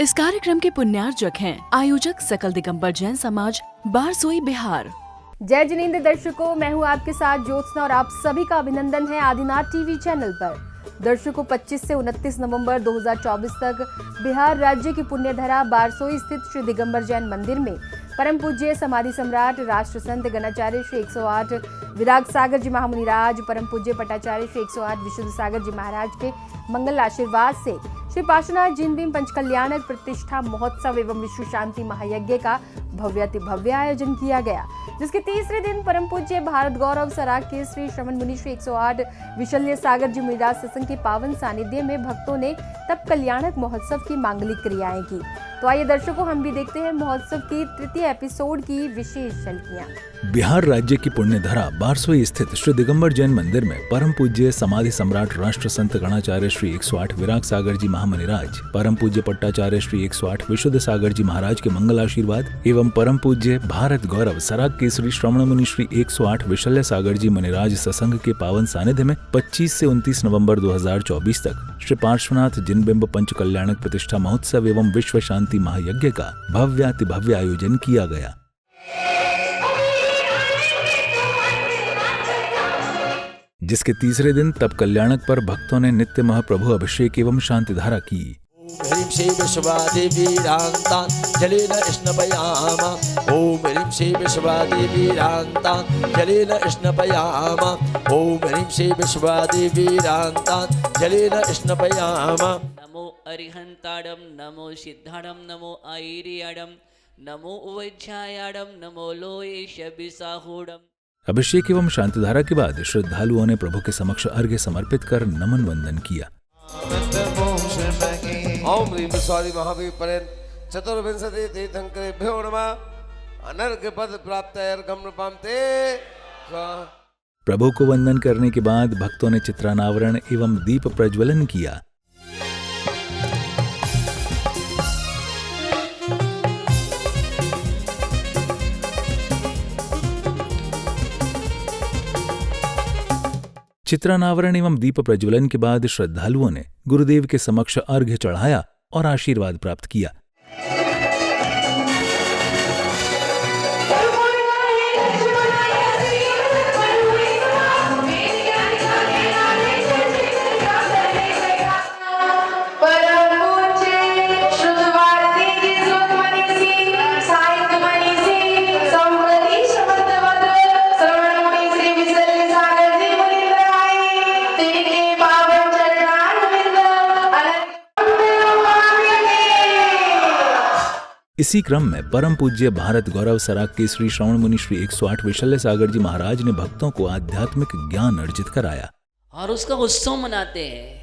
इस कार्यक्रम के पुण्यार्जक हैं आयोजक सकल दिगंबर जैन समाज, बारसोई, बिहार। जय जिनेंद्र दर्शकों, मैं हूं आपके साथ ज्योत्सना और आप सभी का अभिनंदन है आदिनाथ टीवी चैनल पर। दर्शकों, 25 से 29 नवंबर 2024 तक बिहार राज्य की पुण्यधरा बारसोई स्थित श्री दिगंबर जैन मंदिर में परम पूज्य समाधि सम्राट राष्ट्र संत गणाचार्य श्री 108 विराग सागर जी महामुनिराज, परम पूज्य पटाचार्य श्री 108 विशुद्ध सागर जी महाराज के मंगल आशीर्वाद से श्री पार्श्वनाथ जिन भीम पंचकल्याणक प्रतिष्ठा महोत्सव एवं विश्व शांति महायज्ञ का भव्य आयोजन किया गया, जिसके तीसरे दिन परम पूज्य भारत गौरव सराग के श्री श्रवण मुनि श्री 108 विशल्य सागर जी मुनिराज सत्संग के पावन सानिध्य में भक्तों ने तप कल्याणक महोत्सव की मांगलिक क्रियाएं की। तो आइए दर्शकों, हम भी देखते हैं महोत्सव की तृतीय एपिसोड की विशेष झलकियां। बिहार राज्य की पुण्यधरा बारसोई स्थित श्री दिगंबर जैन मंदिर में परम पूज्य समाधि सम्राट राष्ट्र संत गणाचार्य श्री 108 विराग सागर जी महामुनिराज, परम पूज्य पट्टाचार्य श्री 108 विशुद्ध सागर जी महाराज के मंगल आशीर्वाद एवं परम पूज्य भारत गौरव सराग के श्री श्रवण मुनि श्री 108 विशल्य सागर जी मुनिराज सत्संग के पावन सानिध्य में 25 से 29 नवंबर 2024 तक श्री पार्श्वनाथ जिन भीम पंचकल्याणक प्रतिष्ठा महोत्सव एवं विश्व शांति महायज्ञ का भव्य आयोजन किया गया। जिसके तीसरे दिन तप कल्याणक पर भक्तों ने नित्य महाप्रभु अभिषेक एवं शांति धारा की। ह्रीं श्री विश्वादेवीरान्तां जलेन स्नपयामा। ओम ह्रीं श्री विश्वादेवीरान्तां जलेन स्नपयामा। ओम ह्रीं श्री विश्वादेवीरान्तां जलेन स्नपयामा। नमो अरिहंताडम, नमो सिद्धाडम, नमो आईरियाडम, नमो उवैज्यायाडम, नमो लोयेश बिसाहूडम। अभिषेक एवं शांतिधारा के बाद श्रद्धालुओं ने प्रभु के समक्ष अर्घ्य समर्पित कर नमन वंदन किया। ओम ह्रीं विश्वादि महावीर परेन चतुर्विंशति तीर्थंकरेभ्यो नमः। अनर्घ्य पद प्राप्तयर्घं नृपान्ते। प्रभु को वंदन करने के बाद भक्तों ने चित्रानावरण एवं दीप प्रज्वलन किया। चित्रानावरण एवं दीप प्रज्वलन के बाद श्रद्धालुओं ने गुरुदेव के समक्ष अर्घ्य चढ़ाया और आशीर्वाद प्राप्त किया। इसी क्रम में परम पूज्य भारत गौरव सराग के श्री श्रवण मुनि श्री 108 विशल्य सागर जी महाराज ने भक्तों को आध्यात्मिक ज्ञान अर्जित कराया और उसका उत्सव मनाते हैं,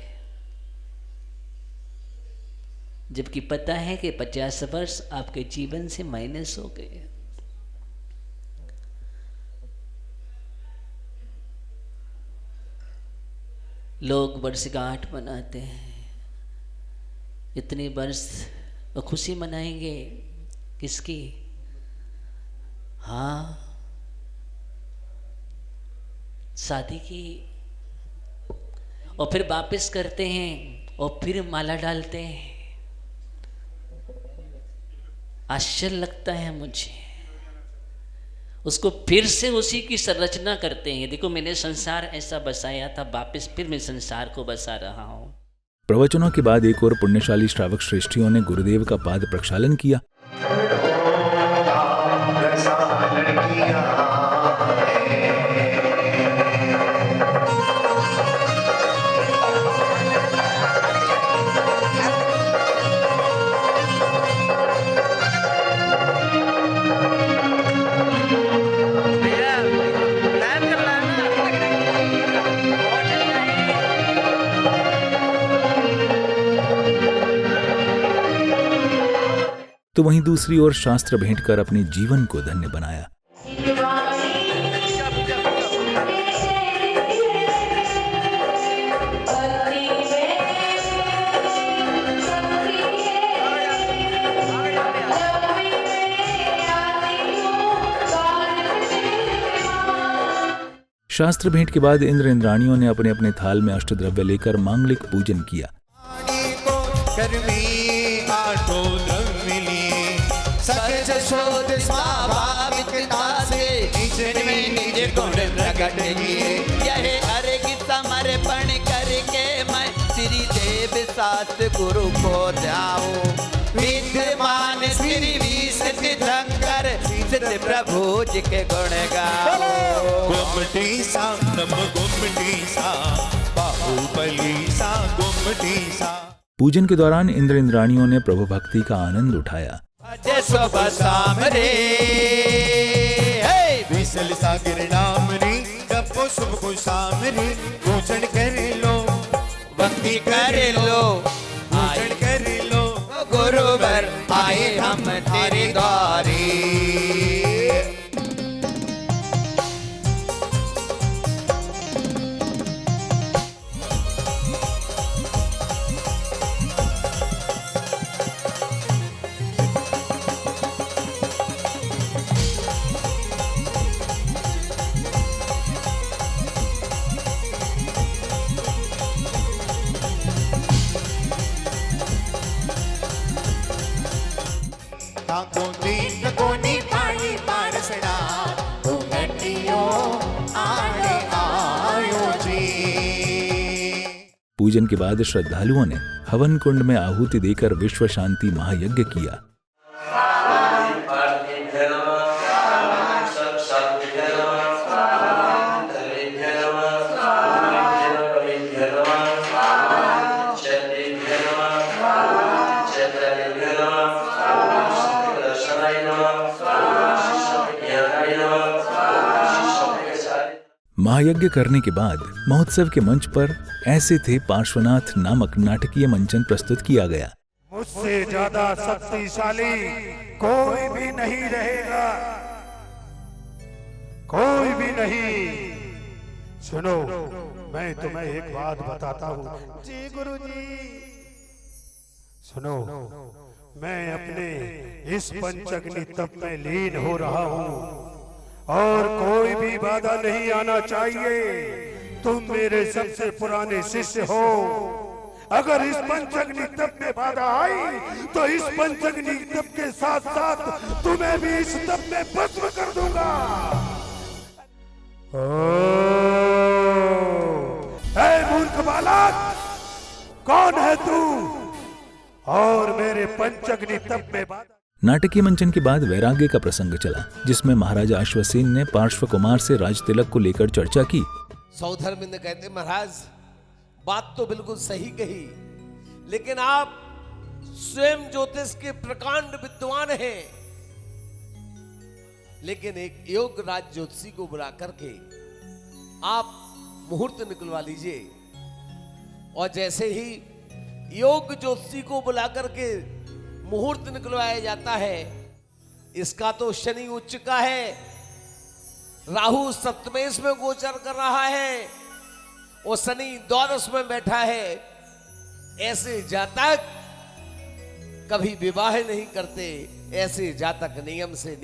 जबकि पता है कि 50 वर्ष आपके जीवन से माइनस हो गए। लोग वर्षगांठ मनाते हैं, इतने वर्ष वो खुशी मनाएंगे किसकी? हाँ, शादी की। और फिर वापस करते हैं और फिर माला डालते हैं। आश्चर्य लगता है मुझे। उसको फिर से उसी की संरचना करते हैं। देखो, मैंने संसार ऐसा बसाया था, वापस फिर मैं संसार को बसा रहा हूं। प्रवचनों के बाद एक और पुण्यशाली श्रावक श्रेष्ठियों ने गुरुदेव का पाद प्रक्षालन किया। तो वहीं दूसरी ओर शास्त्र भेंट कर अपने जीवन को धन्य बनाया। शास्त्र भेंट के बाद इंद्र इंद्राणियों ने अपने अपने थाल में अष्टद्रव्य लेकर मांगलिक पूजन किया। सच शोध स्वाभाविकता से इसमें निज गुण प्रकट किए। यह अर्घ समर्पण करके मैं श्री देव सात गुरु को जाऊं। विद्यमान श्री विश शंकर सिद्ध प्रभु जी के गुण गाओ। गुमटी सा नम गुमटी सा बाहुबली सा गुमटी सा। पूजन के दौरान इंद्र इंद्राणियों ने प्रभु भक्ति का आनंद उठाया। अजय सुबह शाम रे विसल सागर नाम रे जपो शुभ को शाम रे पूजन कर लो भक्ति कर लो पूजन कर लो गुरुवर आए हम तेरे द्वारे। कोनी पाई पारसड़ा घुंघटियों आड़े आयो जी। पूजन के बाद श्रद्धालुओं ने हवन कुंड में आहुति देकर विश्व शांति महायज्ञ किया। महायज्ञ करने के बाद महोत्सव के मंच पर ऐसे थे पार्श्वनाथ नामक नाटकीय मंचन प्रस्तुत किया गया। मुझसे ज्यादा शक्तिशाली कोई भी नहीं रहेगा, कोई भी नहीं। सुनो, मैं तुम्हें एक बात बताता हूँ। जी गुरुजी। सुनो, मैं अपने इस पंचअग्नि तप में लीन हो रहा हूँ और कोई भी बाधा नहीं आना चाहिए। तुम मेरे सबसे पुराने शिष्य हो। अगर इस पंचअग्नि तप में बाधा आई तो इस पंचअग्नि तप के साथ साथ तुम्हें भी इस तप में भस्म कर दूंगा। ऐ मूर्ख बालक, कौन है तू और मेरे पंचअग्नि तप में बाधा? नाटकीय मंचन के बाद वैराग्य का प्रसंग चला, जिसमें महाराजा अश्वसेन ने पार्श्व कुमार से राज तिलक को लेकर चर्चा की। सौधर्मिंद कहते महाराज, बात तो बिल्कुल सही कही, लेकिन आप स्वयं ज्योतिष के प्रकांड विद्वान हैं, लेकिन एक योग राज ज्योतिषी को बुला करके आप मुहूर्त निकलवा लीजिए। और जैसे ही योग ज्योतिषी को बुला करके मुहूर्त निकलवाया जाता है, इसका तो शनि उच्च का है, राहु सप्तमेश में गोचर कर रहा है और शनि द्वादश में बैठा है। ऐसे जातक कभी विवाह नहीं करते। ऐसे जातक नियम से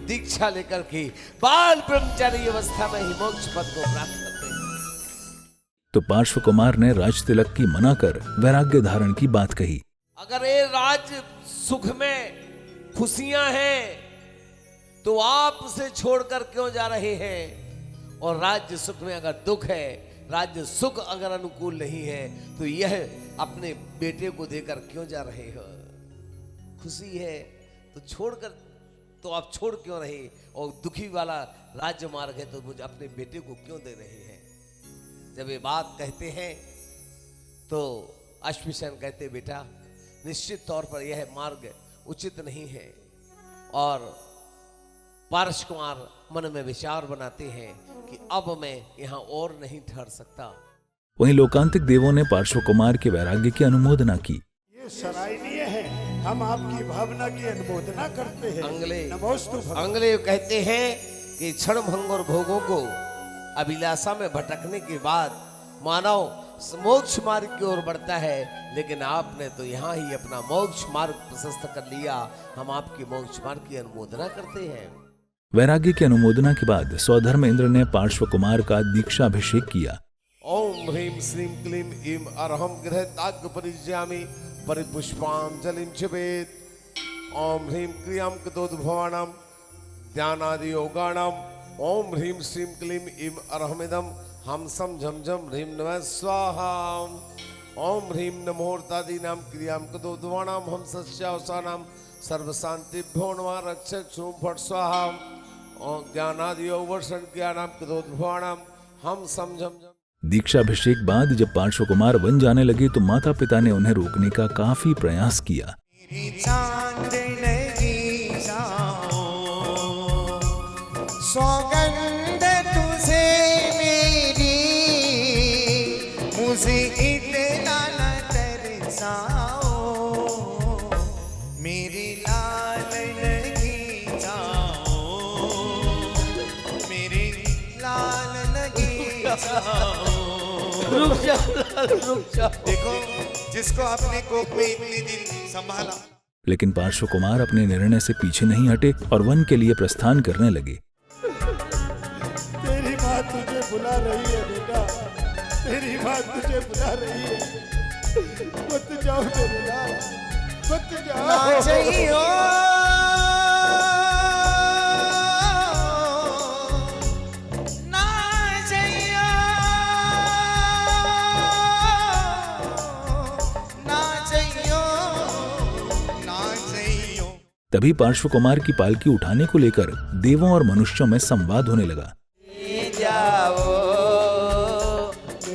दीक्षा लेकर के बाल ब्रह्मचारी अवस्था में ही मोक्ष पद को प्राप्त करते हैं। तो पार्श्व कुमार ने राज तिलक की मना कर वैराग्य धारण की बात कही। अगर ये राज सुख में खुशियां हैं तो आप उसे छोड़कर क्यों जा रहे हैं? और राज्य सुख में अगर दुख है, राज्य सुख अगर अनुकूल नहीं है तो यह अपने बेटे को देकर क्यों जा रहे हो? खुशी है तो छोड़कर, तो आप छोड़ क्यों रहे? और दुखी वाला राज्य मार्ग है तो मुझे अपने बेटे को क्यों दे रहे हैं? जब ये बात कहते हैं तो अश्वसेन कहते, बेटा निश्चित तौर पर यह मार्ग उचित नहीं है। और पार्श्व कुमार मन में विचार बनाते हैं कि अब मैं यहाँ और नहीं ठहर सकता। वहीं लोकांतिक देवों ने पार्श्व कुमार के वैराग्य की अनुमोदना की। ये सराहनीय है, हम आपकी भावना की अनुमोदना करते हैं। अंगले कहते हैं कि क्षण भंग और भोगों को अभिलाषा में भटकने के बाद मानव मोक्ष मार्ग की ओर बढ़ता है, लेकिन आपने तो यहाँ ही अपना मोक्ष मार्ग प्रशस्त कर लिया। हम आपकी मोक्ष मार्ग की अनुमोदना करते हैं। वैराग्य की अनुमोदना के बाद सौधर्म इंद्र ने पार्श्व कुमार का दीक्षाभिषेक किया। ओम ह्रीं श्रीं क्लीं ईं अरहं गृहीताग् परिज्यामि परिपुष्पांजलिं छिबेत्। ओम ह्रीं क्रियां कतोद्भवानां ध्यानादि योगाणाम ओम ह्रीं श्रीं क्लीं ईं अरहमिदम हम सम झम झम ह्रीं नमः स्वाहा ओम ह्रीं नमोर्तादीनां क्रियां कतोद्भवानां हम सस्यावसानां सर्वशांतिभ्यो नमः रक्षक शूं फट स्वाहा ओम ज्ञानादि योग वर्षण ज्ञानां कतोद्भवानां हम सम झम झम। दीक्षाभिषेक बाद जब पार्श्व कुमार वन जाने लगे तो माता पिता ने उन्हें रोकने का काफी प्रयास किया। चांद नहीं जाओ सौगंध तुझे मेरी मुझे इतना न तरसाओ मेरी लाल नहीं जाओ मेरी लाल नहीं जाओ। रुक जाओ देखो जिसको अपने कोख में इतने दिन संभाला। लेकिन पार्श्व कुमार अपने निर्णय से पीछे नहीं हटे और वन के लिए प्रस्थान करने लगे। तेरी माँ तुझे बुला रही है बेटा, तेरी माँ तुझे बुला रही है। मत जाओ मेरे लाल, मत जाओ। ना चाहिए ना चाहिए ना चाहिए ना चाहिए। तभी पार्श्व कुमार की पालकी उठाने को लेकर देवों और मनुष्यों में संवाद होने लगा। जाओ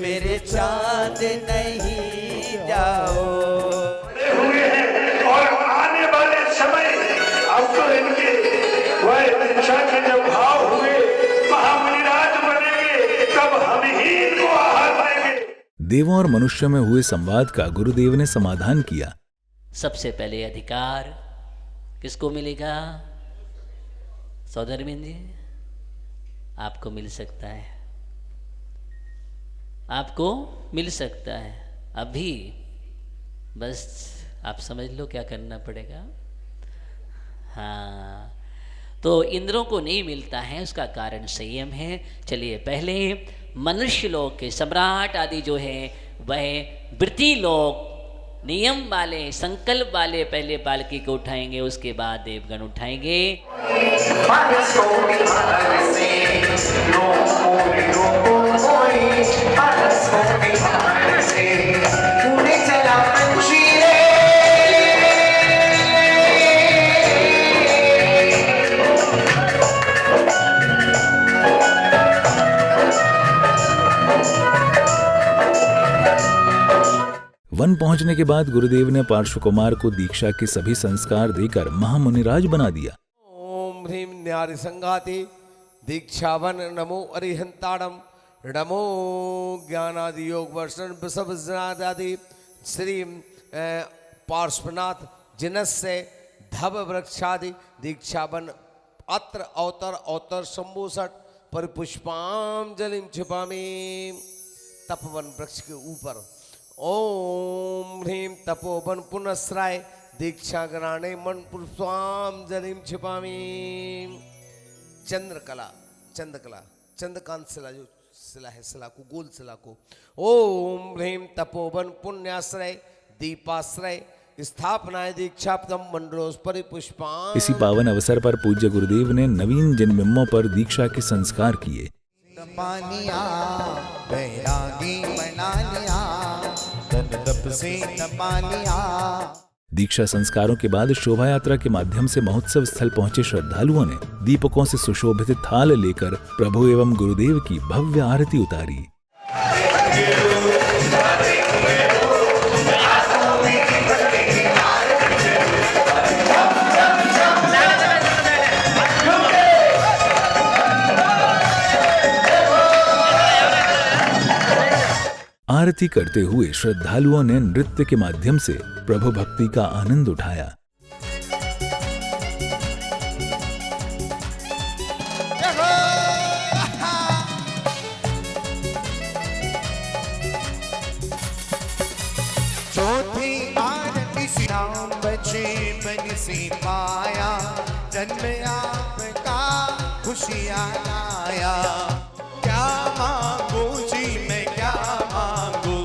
मेरे चांद नहीं जाओ। हुए हैं और आने वाले समय अब तो इनके वह दीक्षा के जब भाव हुए महामुनिराज बनेंगे तब हम ही इनको आहार देंगे। देवों और मनुष्यों में हुए संवाद का गुरुदेव ने समाधान किया। सबसे पहले अधिकार किसको मिलेगा? सौधर्मिन जी, आपको मिल सकता है, आपको मिल सकता है अभी। बस आप समझ लो क्या करना पड़ेगा। हाँ, तो इंद्रों को नहीं मिलता है, उसका कारण संयम है। चलिए, पहले मनुष्य लोक के सम्राट आदि जो है वह वृत्ति लोक नियम वाले संकल्प वाले पहले पालकी को उठाएंगे, उसके बाद देवगण उठाएंगे। वन पहुंचने के बाद गुरुदेव ने पार्श्व कुमार को दीक्षा के सभी संस्कार देकर महामुनिराज बना दिया। ओम ह्रीं न्यारी संघाति दीक्षावन नमो अरिहंताड़म नमो ज्ञानादि योग वर्षण विषभजनादि श्री पार्श्वनाथ जिनस्य धव वृक्षादि दीक्षावन अत्र अवतर अवतर शंभूषट परिपुष्पांजलि छिपामी। तपवन वृक्ष के ऊपर ओम ह्रीं तपोवन पुनस्राय दीक्षा ग्राणे मन पुष्पांजलि छिपामी। चंद्रकला चंद्रकांत शिला जो शिला है, शिला को गोल शिला को ओम ह्रीं तपोवन पुण्याश्रय दीपाश्रय स्थापनाय दीक्षाप्तम मंडलोस परिपुष्पां। इसी पावन अवसर पर पूज्य गुरुदेव ने नवीन जन्मों पर दीक्षा के संस्कार किए। पानिया बैरागी बना लिया तन तप से पानिया। दीक्षा संस्कारों के बाद शोभा यात्रा के माध्यम से महोत्सव स्थल पहुंचे श्रद्धालुओं ने दीपकों से सुशोभित थाल लेकर प्रभु एवं गुरुदेव की भव्य आरती उतारी। आरती करते हुए श्रद्धालुओं ने नृत्य के माध्यम से प्रभु भक्ति का आनंद उठाया। चौथी आरती श्याम बचे बन से पाया जन्म आपका खुशियाँ लाया। क्या मांगू जी मैं क्या मांगू।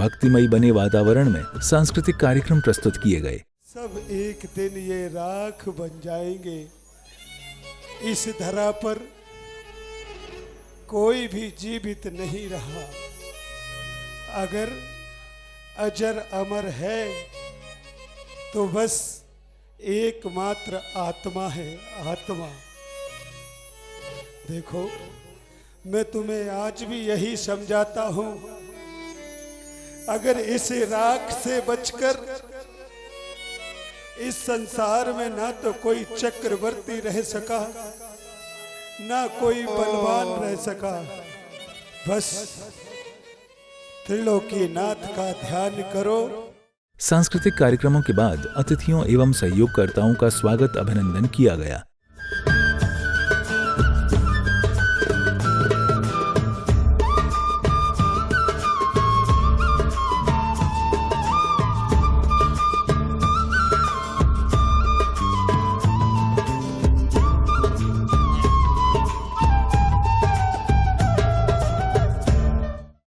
भक्तिमयी बने वातावरण में सांस्कृतिक कार्यक्रम प्रस्तुत किए गए। सब एक दिन ये राख बन जाएंगे। इस धरा पर कोई भी जीवित नहीं रहा। अगर अजर अमर है तो बस एकमात्र आत्मा है, आत्मा। देखो, मैं तुम्हें आज भी यही समझाता हूं, अगर इस राख से बचकर इस संसार में ना तो कोई चक्रवर्ती रह सका, ना कोई बलवान रह सका, बस त्रिलोकीनाथ का ध्यान करो। सांस्कृतिक कार्यक्रमों के बाद अतिथियों एवं सहयोगकर्ताओं का स्वागत अभिनंदन किया गया।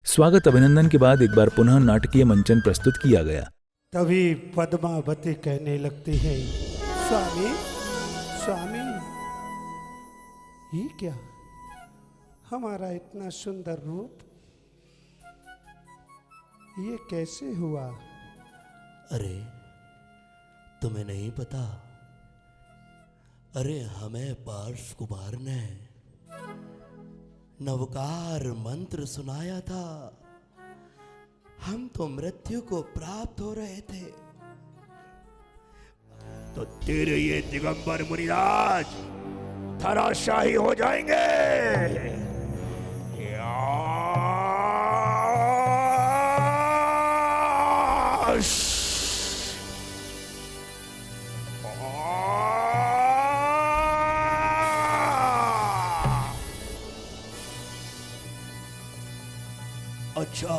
स्वागत अभिनंदन के बाद एक बार पुनः नाटकीय मंचन प्रस्तुत किया गया। तभी पद्मावती कहने लगती है, स्वामी स्वामी, ये क्या, हमारा इतना सुंदर रूप ये कैसे हुआ? अरे तुम्हें नहीं पता? अरे हमें पार्श कुमार ने नवकार मंत्र सुनाया था। हम तो मृत्यु को प्राप्त हो रहे थे। तो तेरे ये दिगंबर मुनिराज धराशाही हो जाएंगे। अच्छा,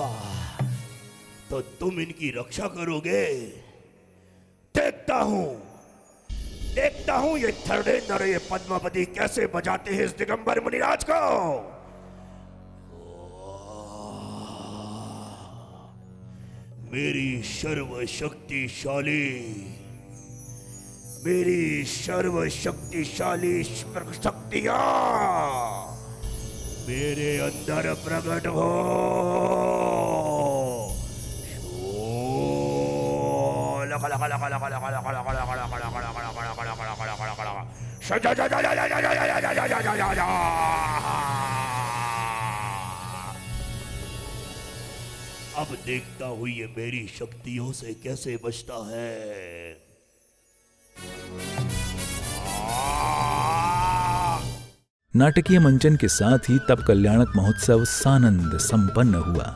तो तुम इनकी रक्षा करोगे? देखता हूं ये धरणेन्द्र, ये पद्मावती कैसे बजाते हैं इस दिगंबर मुनिराज को। मेरी सर्वशक्तिशाली शक्तियां मेरे अंदर प्रकट हो। अब देखता हूं ये मेरी शक्तियों से कैसे बचता है। नाटकीय मंचन के साथ ही तप कल्याणक महोत्सव सानंद संपन्न हुआ।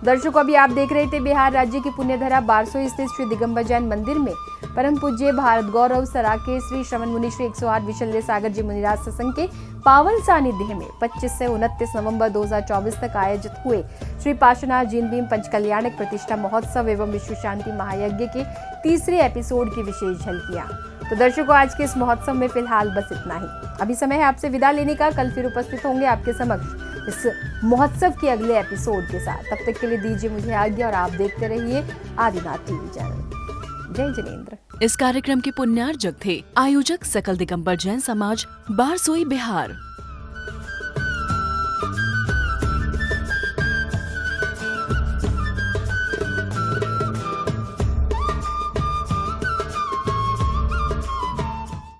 दर्शकों, अभी आप देख रहे थे बिहार राज्य की पुण्यधरा बारसोई स्थित श्री दिगंबर जैन मंदिर में परम पूज्य भारत गौरव सराके श्री श्रवण मुनि श्री 108 विशल्य सागर जी मुनिराज सत्संग के पावन सानिध्य में 25 से 29 नवंबर 2024 तक आयोजित हुए श्री पार्श्वनाथ जैन भीम पंच कल्याणक प्रतिष्ठा महोत्सव एवं विश्व शांति महायज्ञ के तीसरे एपिसोड की विशेष झलकियां। तो दर्शकों, आज के इस महोत्सव में फिलहाल बस इतना ही। अभी समय है आपसे विदा लेने का। कल फिर उपस्थित होंगे आपके समक्ष इस महोत्सव के अगले एपिसोड के साथ। तब तक के लिए दीजिए मुझे आज्ञा और आप देखते रहिए आदिनाथ टीवी चैनल। जय जिनेंद्र। इस कार्यक्रम के पुण्यार्जक थे आयोजक सकल दिगंबर जैन समाज, बारसोई, बिहार।